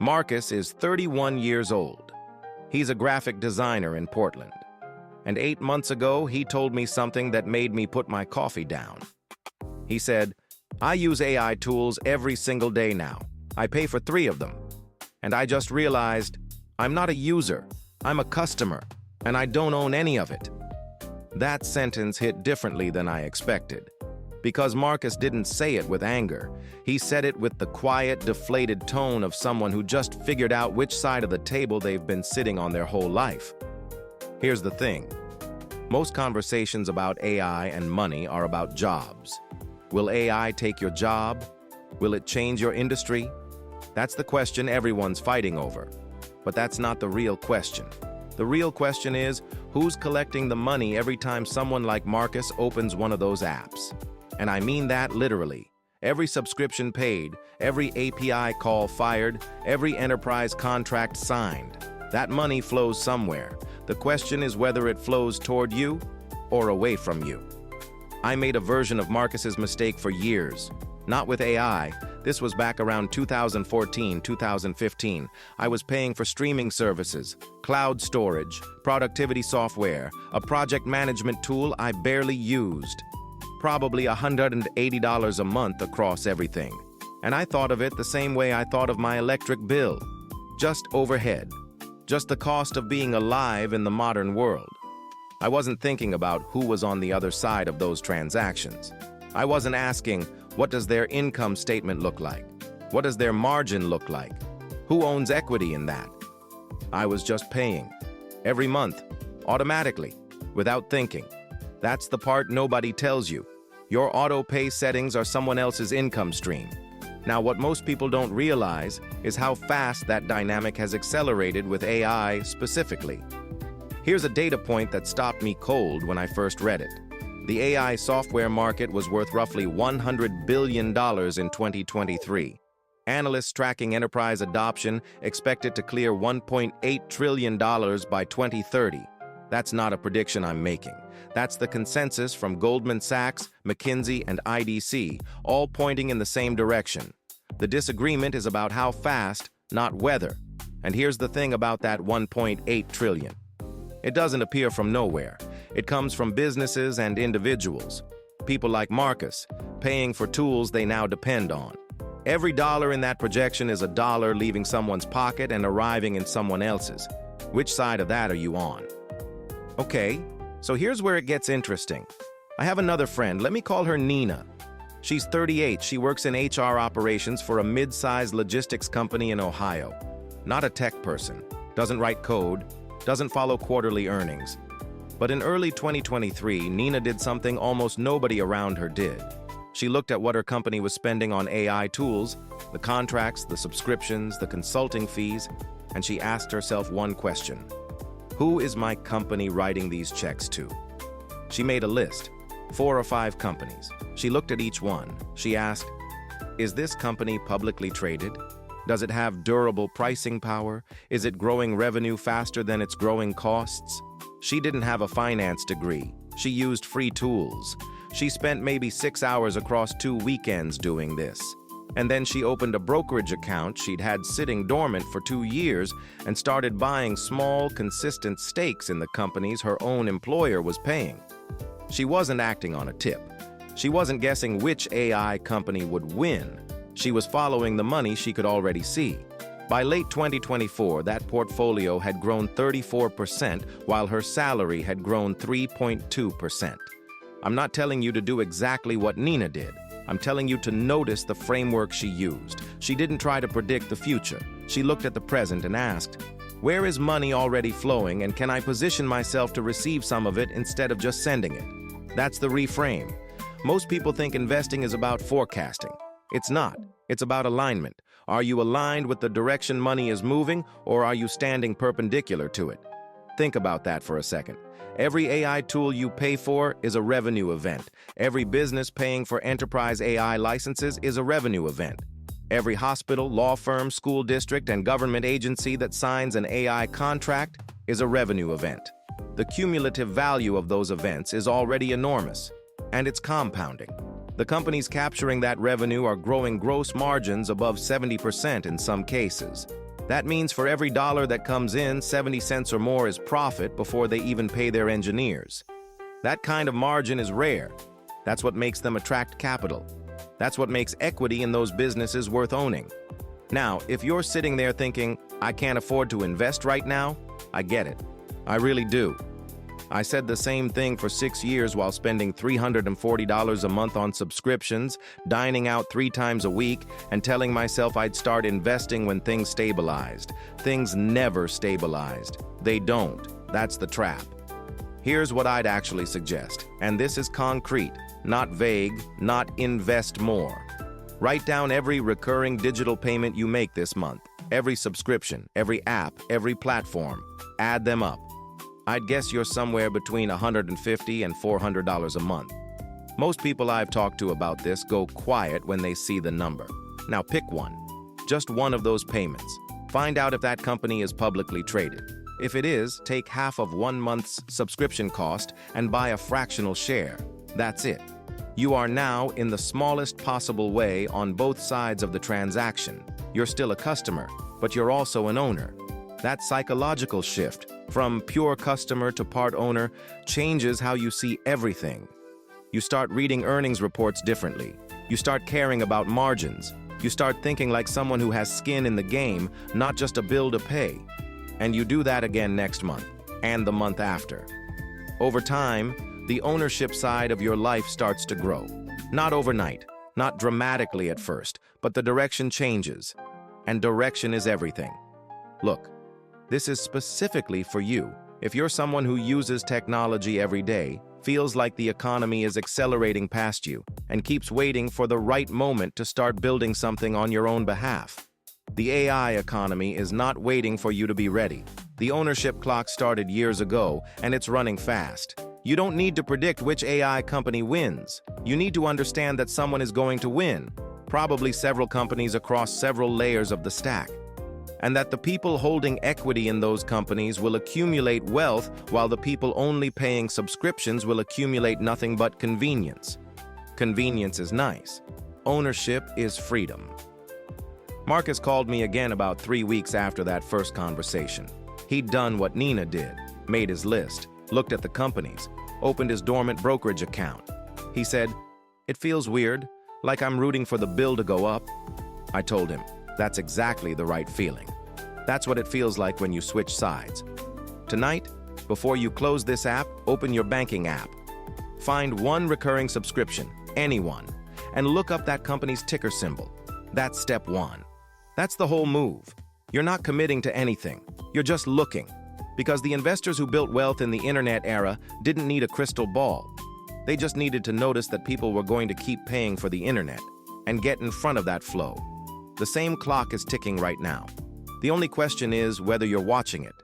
Marcus is 31 years old. He's a graphic designer in Portland. And 8 months ago, he told me something that made me put my coffee down. He said, "I use AI tools every single day now. I pay for 3 of them. And I just realized, I'm not a user, I'm a customer, and I don't own any of it." That sentence hit differently than I expected. Because Marcus didn't say it with anger, he said it with the quiet, deflated tone of someone who just figured out which side of the table they've been sitting on their whole life. Here's the thing. Most conversations about AI and money are about jobs. Will AI take your job? Will it change your industry? That's the question everyone's fighting over. But that's not the real question. The real question is, who's collecting the money every time someone like Marcus opens one of those apps? And I mean that literally. Every subscription paid, every API call fired, every enterprise contract signed. That money flows somewhere. The question is whether it flows toward you or away from you. I made a version of Marcus's mistake for years. Not with AI. This was back around 2014, 2015. I was paying for streaming services, cloud storage, productivity software, a project management tool I barely used. Probably $180 a month across everything. And I thought of it the same way I thought of my electric bill. Just overhead. Just the cost of being alive in the modern world. I wasn't thinking about who was on the other side of those transactions. I wasn't asking, what does their income statement look like? What does their margin look like? Who owns equity in that? I was just paying. Every month. Automatically. Without thinking. That's the part nobody tells you. Your auto-pay settings are someone else's income stream. Now, what most people don't realize is how fast that dynamic has accelerated with AI specifically. Here's a data point that stopped me cold when I first read it. The AI software market was worth roughly $100 billion in 2023. Analysts tracking enterprise adoption expect it to clear $1.8 trillion by 2030. That's not a prediction I'm making. That's the consensus from Goldman Sachs, McKinsey, and IDC, all pointing in the same direction. The disagreement is about how fast, not whether. And here's the thing about that $1.8 trillion. It doesn't appear from nowhere. It comes from businesses and individuals. People like Marcus, paying for tools they now depend on. Every dollar in that projection is a dollar leaving someone's pocket and arriving in someone else's. Which side of that are you on? Okay, so here's where it gets interesting. I have another friend, let me call her Nina. She's 38, she works in HR operations for a mid-sized logistics company in Ohio. Not a tech person, doesn't write code, doesn't follow quarterly earnings. But in early 2023, Nina did something almost nobody around her did. She looked at what her company was spending on AI tools, the contracts, the subscriptions, the consulting fees, and she asked herself one question. Who is my company writing these checks to? She made a list, 4 or 5 companies. She looked at each one. She asked, is this company publicly traded? Does it have durable pricing power? Is it growing revenue faster than its growing costs? She didn't have a finance degree. She used free tools. She spent maybe 6 hours across 2 weekends doing this. And then she opened a brokerage account she'd had sitting dormant for 2 years and started buying small, consistent stakes in the companies her own employer was paying. She wasn't acting on a tip. She wasn't guessing which AI company would win. She was following the money she could already see. By late 2024, that portfolio had grown 34%, while her salary had grown 3.2%. I'm not telling you to do exactly what Nina did. I'm telling you to notice the framework she used. She didn't try to predict the future. She looked at the present and asked, where is money already flowing, and can I position myself to receive some of it instead of just sending it? That's the reframe. Most people think investing is about forecasting. It's not. It's about alignment. Are you aligned with the direction money is moving, or are you standing perpendicular to it? Think about that for a second. Every AI tool you pay for is a revenue event. Every business paying for enterprise AI licenses is a revenue event. Every hospital, law firm, school district, and government agency that signs an AI contract is a revenue event. The cumulative value of those events is already enormous, and it's compounding. The companies capturing that revenue are growing gross margins above 70% in some cases. That means for every dollar that comes in, 70 cents or more is profit before they even pay their engineers. That kind of margin is rare. That's what makes them attract capital. That's what makes equity in those businesses worth owning. Now, if you're sitting there thinking, I can't afford to invest right now, I get it. I really do. I said the same thing for 6 years while spending $340 a month on subscriptions, dining out 3 times a week, and telling myself I'd start investing when things stabilized. Things never stabilized. They don't. That's the trap. Here's what I'd actually suggest, and this is concrete, not vague, not invest more. Write down every recurring digital payment you make this month, every subscription, every app, every platform. Add them up. I'd guess you're somewhere between $150 and $400 a month. Most people I've talked to about this go quiet when they see the number. Now pick one. Just one of those payments. Find out if that company is publicly traded. If it is, take half of 1 month's subscription cost and buy a fractional share. That's it. You are now in the smallest possible way on both sides of the transaction. You're still a customer, but you're also an owner. That psychological shift, from pure customer to part owner, changes how you see everything. You start reading earnings reports differently. You start caring about margins. You start thinking like someone who has skin in the game, not just a bill to pay. And you do that again next month, and the month after. Over time, the ownership side of your life starts to grow. Not overnight, not dramatically at first, but the direction changes. And direction is everything. Look, this is specifically for you. If you're someone who uses technology every day, feels like the economy is accelerating past you, and keeps waiting for the right moment to start building something on your own behalf. The AI economy is not waiting for you to be ready. The ownership clock started years ago, and it's running fast. You don't need to predict which AI company wins. You need to understand that someone is going to win, probably several companies across several layers of the stack, and that the people holding equity in those companies will accumulate wealth while the people only paying subscriptions will accumulate nothing but convenience. Convenience is nice. Ownership is freedom. Marcus called me again about 3 weeks after that first conversation. He'd done what Nina did, made his list, looked at the companies, opened his dormant brokerage account. He said, "It feels weird, like I'm rooting for the bill to go up." I told him, that's exactly the right feeling. That's what it feels like when you switch sides. Tonight, before you close this app, open your banking app. Find one recurring subscription, anyone, and look up that company's ticker symbol. That's step 1. That's the whole move. You're not committing to anything. You're just looking. Because the investors who built wealth in the internet era didn't need a crystal ball. They just needed to notice that people were going to keep paying for the internet and get in front of that flow. The same clock is ticking right now. The only question is whether you're watching it.